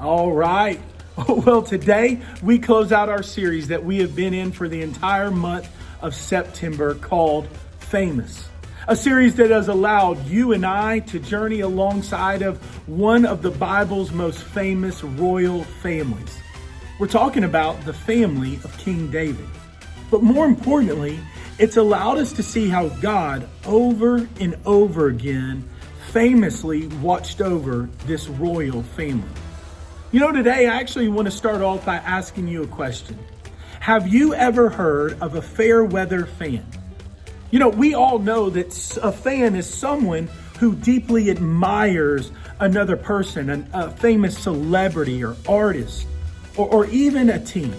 All right. Well, today we close out our series that we have been in for the entire month of September called Famous. A series that has allowed you and I to journey alongside of one of the Bible's most famous royal families. We're talking about the family of King David. But more importantly, it's allowed us to see how God over and over again famously watched over this royal family. You know, today I actually want to start off by asking you a question. Have you ever heard of a fair weather fan? You know, we all know that a fan is someone who deeply admires another person, a famous celebrity or artist, or even a team.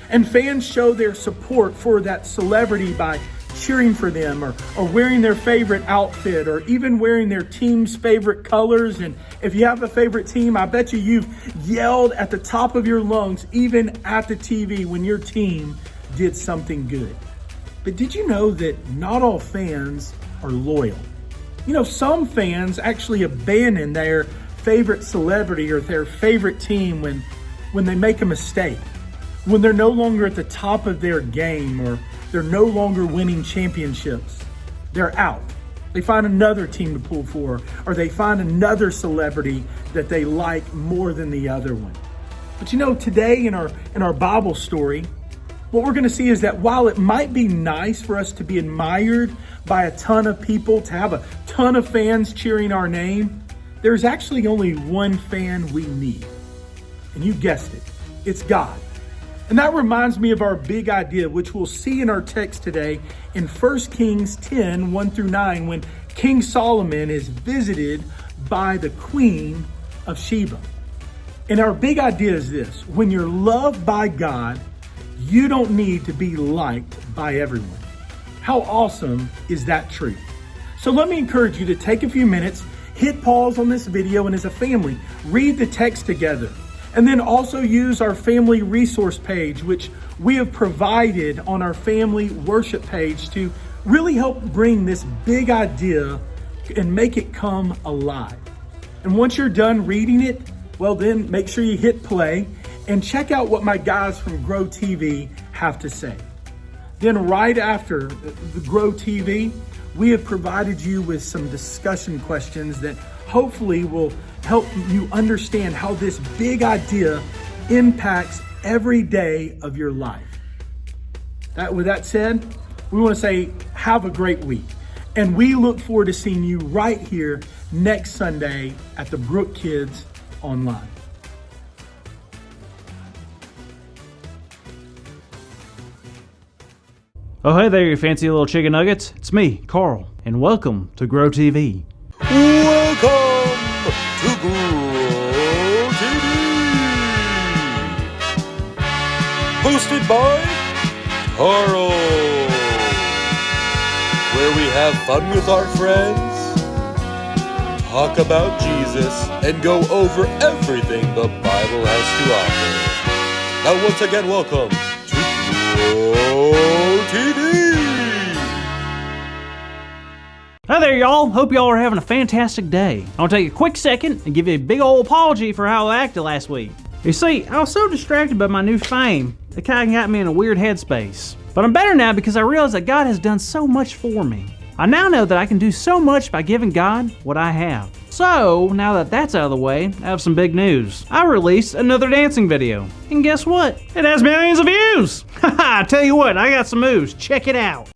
And fans show their support for that celebrity by cheering for them or wearing their favorite outfit or even wearing their team's favorite colors. And if you have a favorite team, I bet you've yelled at the top of your lungs, even at the TV when your team did something good. But did you know that not all fans are loyal? You know, some fans actually abandon their favorite celebrity or their favorite team when they make a mistake, when they're no longer at the top of their game or they're no longer winning championships. They're out. They find another team to pull for, or they find another celebrity that they like more than the other one. But you know, today in our Bible story, what we're going to see is that while it might be nice for us to be admired by a ton of people, to have a ton of fans cheering our name, there's actually only one fan we need. And you guessed it, it's God. And that reminds me of our big idea, which we'll see in our text today in 1 Kings 10, 1 through 9, when King Solomon is visited by the Queen of Sheba. And our big idea is this: when you're loved by God, you don't need to be liked by everyone. How awesome is that truth? So let me encourage you to take a few minutes, hit pause on this video, and as a family, read the text together. And then also use our family resource page, which we have provided on our family worship page to really help bring this big idea and make it come alive. And once you're done reading it, well, then make sure you hit play and check out what my guys from Grow TV have to say. Then right after the Grow TV, we have provided you with some discussion questions that hopefully will help you understand how this big idea impacts every day of your life. With that said, we want to say have a great week. And we look forward to seeing you right here next Sunday at the Brook Kids Online. Oh, hey there, you fancy little chicken nuggets. It's me, Carl, and welcome to Grow TV. Welcome to Brook TV, hosted by Carl, where we have fun with our friends, talk about Jesus, and go over everything the Bible has to offer. Now once again, welcome to Brook TV. Hi there, y'all. Hope y'all are having a fantastic day. I want to take a quick second and give you a big old apology for how I acted last week. You see, I was so distracted by my new fame, it kind of got me in a weird headspace. But I'm better now because I realize that God has done so much for me. I now know that I can do so much by giving God what I have. So, now that that's out of the way, I have some big news. I released another dancing video. And guess what? It has millions of views! Haha, I tell you what, I got some moves. Check it out.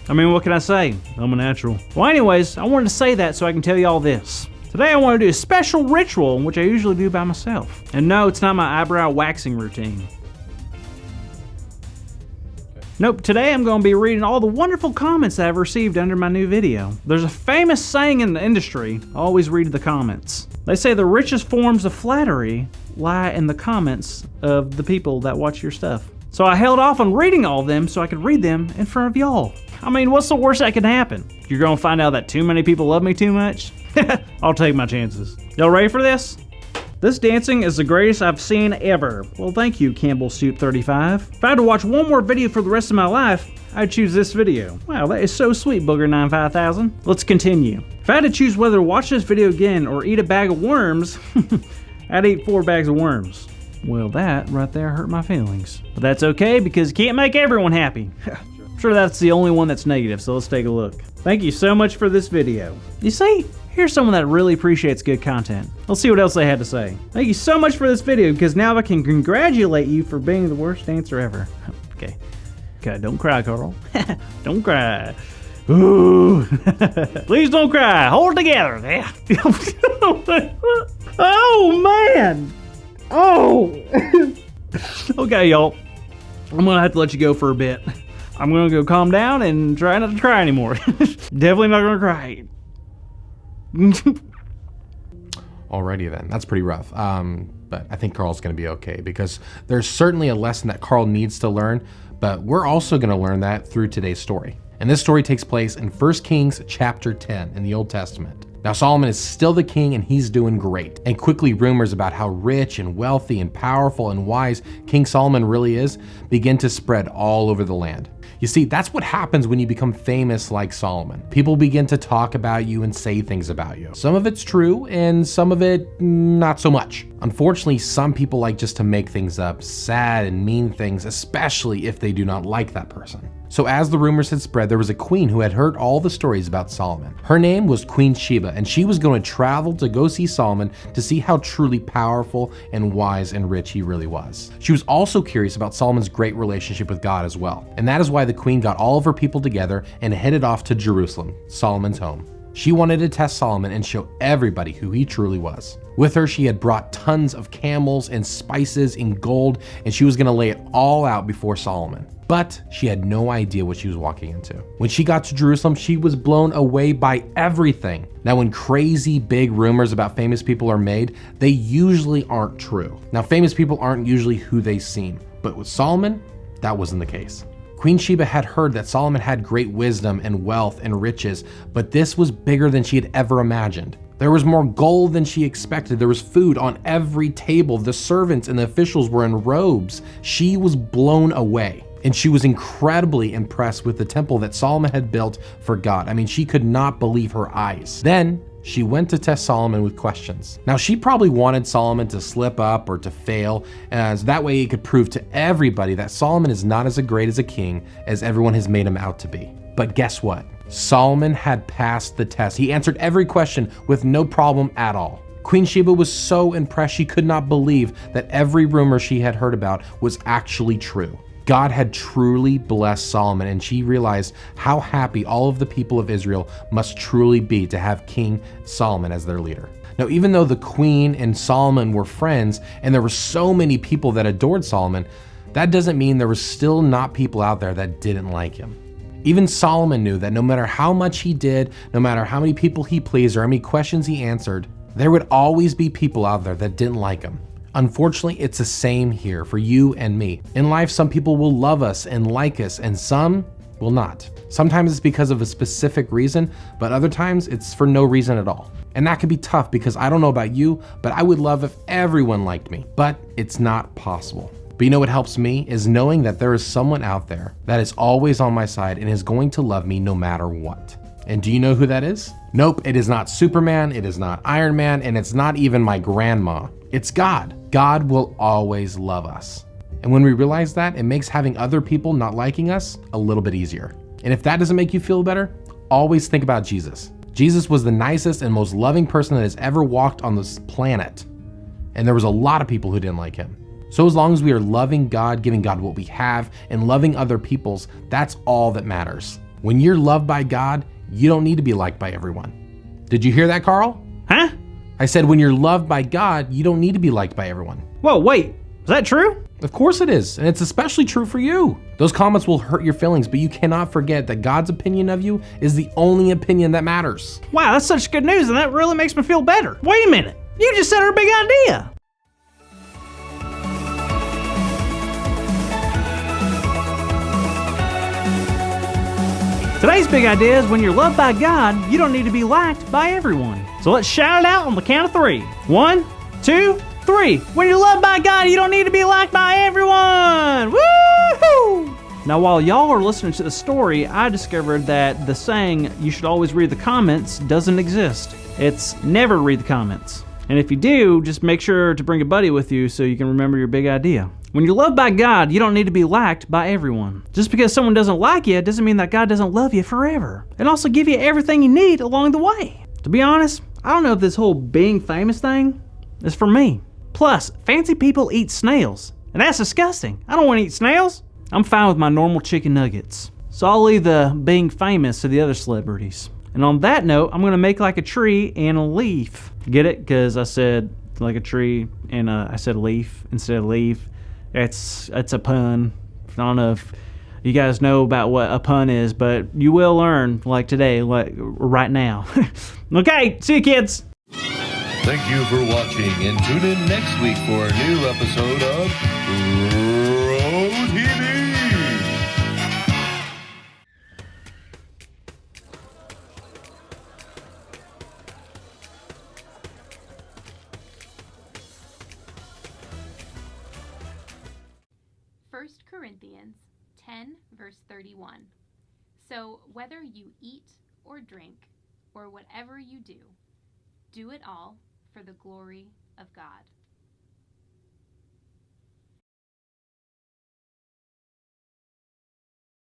I mean, what can I say? I'm a natural. Well, anyways, I wanted to say that so I can tell you all this. Today I want to do a special ritual, which I usually do by myself. And no, it's not my eyebrow waxing routine. Nope, today I'm going to be reading all the wonderful comments that I've received under my new video. There's a famous saying in the industry, always read the comments. They say the richest forms of flattery lie in the comments of the people that watch your stuff. So I held off on reading all of them so I could read them in front of y'all. I mean, what's the worst that could happen? You're gonna find out that too many people love me too much? I'll take my chances. Y'all ready for this? This dancing is the greatest I've seen ever. Well, thank you, Campbell Soup 35. If I had to watch one more video for the rest of my life, I'd choose this video. Wow, that is so sweet, Booger95000. Let's continue. If I had to choose whether to watch this video again or eat a bag of worms, I'd eat 4 bags of worms. Well, that right there hurt my feelings. But that's okay, because you can't make everyone happy. I'm sure that's the only one that's negative, so let's take a look. Thank you so much for this video. You see, here's someone that really appreciates good content. Let's see what else they had to say. Thank you so much for this video, because now I can congratulate you for being the worst dancer ever. Okay. Okay, don't cry, Carl. Don't cry. Ooh. Please don't cry. Hold it together. Yeah. Oh, man. Oh. Okay, y'all. I'm gonna have to let you go for a bit. I'm gonna go calm down and try not to cry anymore. Definitely not gonna cry. Alrighty then, that's pretty rough. But I think Carl's gonna be okay, because there's certainly a lesson that Carl needs to learn, but we're also gonna learn that through today's story. And this story takes place in 1 Kings chapter 10 in the Old Testament. Now Solomon is still the king and he's doing great. And quickly rumors about how rich and wealthy and powerful and wise King Solomon really is begin to spread all over the land. You see, that's what happens when you become famous like Solomon. People begin to talk about you and say things about you. Some of it's true and some of it not so much. Unfortunately, some people like just to make things up, sad and mean things, especially if they do not like that person. So as the rumors had spread, there was a queen who had heard all the stories about Solomon. Her name was Queen Sheba, and she was going to travel to go see Solomon to see how truly powerful and wise and rich he really was. She was also curious about Solomon's great relationship with God as well. And that is why the queen got all of her people together and headed off to Jerusalem, Solomon's home. She wanted to test Solomon and show everybody who he truly was. With her, she had brought tons of camels and spices and gold, and she was going to lay it all out before Solomon. But she had no idea what she was walking into. When she got to Jerusalem, she was blown away by everything. Now, when crazy big rumors about famous people are made, they usually aren't true. Now, famous people aren't usually who they seem, but with Solomon, that wasn't the case. Queen Sheba had heard that Solomon had great wisdom and wealth and riches, but this was bigger than she had ever imagined. There was more gold than she expected. There was food on every table. The servants and the officials were in robes. She was blown away. And she was incredibly impressed with the temple that Solomon had built for God. I mean, she could not believe her eyes. Then she went to test Solomon with questions. Now, she probably wanted Solomon to slip up or to fail, as that way he could prove to everybody that Solomon is not as great as a king as everyone has made him out to be. But guess what? Solomon had passed the test. He answered every question with no problem at all. Queen Sheba was so impressed she could not believe that every rumor she had heard about was actually true. God had truly blessed Solomon, and she realized how happy all of the people of Israel must truly be to have King Solomon as their leader. Now, even though the queen and Solomon were friends, and there were so many people that adored Solomon, that doesn't mean there were still not people out there that didn't like him. Even Solomon knew that no matter how much he did, no matter how many people he pleased or how many questions he answered, there would always be people out there that didn't like him. Unfortunately, it's the same here for you and me. In life, some people will love us and like us, and some will not. Sometimes it's because of a specific reason, but other times it's for no reason at all. And that can be tough, because I don't know about you, but I would love if everyone liked me, but it's not possible. But you know what helps me is knowing that there is someone out there that is always on my side and is going to love me no matter what. And do you know who that is? Nope, it is not Superman, it is not Iron Man, and it's not even my grandma. It's God. God will always love us. And when we realize that, it makes having other people not liking us a little bit easier. And if that doesn't make you feel better, always think about Jesus. Jesus was the nicest and most loving person that has ever walked on this planet. And there was a lot of people who didn't like him. So as long as we are loving God, giving God what we have, and loving other people's, that's all that matters. When you're loved by God, you don't need to be liked by everyone. Did you hear that, Carl? Huh? I said when you're loved by God, you don't need to be liked by everyone. Whoa, wait, is that true? Of course it is, and it's especially true for you. Those comments will hurt your feelings, but you cannot forget that God's opinion of you is the only opinion that matters. Wow, that's such good news, and that really makes me feel better. Wait a minute, you just said our big idea. Today's big idea is when you're loved by God, you don't need to be liked by everyone. So let's shout it out on the count of 3. 1, 2, 3, when you're loved by God, you don't need to be liked by everyone. Woo-hoo! Now, while y'all are listening to the story, I discovered that the saying, you should always read the comments, doesn't exist. It's never read the comments. And if you do, just make sure to bring a buddy with you so you can remember your big idea. When you're loved by God, you don't need to be liked by everyone. Just because someone doesn't like you doesn't mean that God doesn't love you forever and also give you everything you need along the way. To be honest, I don't know if this whole being famous thing is for me. Plus, fancy people eat snails, and that's disgusting. I don't want to eat snails. I'm fine with my normal chicken nuggets. So I'll leave the being famous to the other celebrities. And on that note, I'm going to make like a tree and a leaf. Get it? Because I said like a tree and I said leaf instead of leaf. It's a pun. I don't know if you guys know about what a pun is, but you will learn like today, like right now. Okay, see you kids. Thank you for watching, and tune in next week for a new episode of Pro TV. First Corinthians 10, verse 31. So whether you eat or drink or whatever you do, do it all for the glory of God.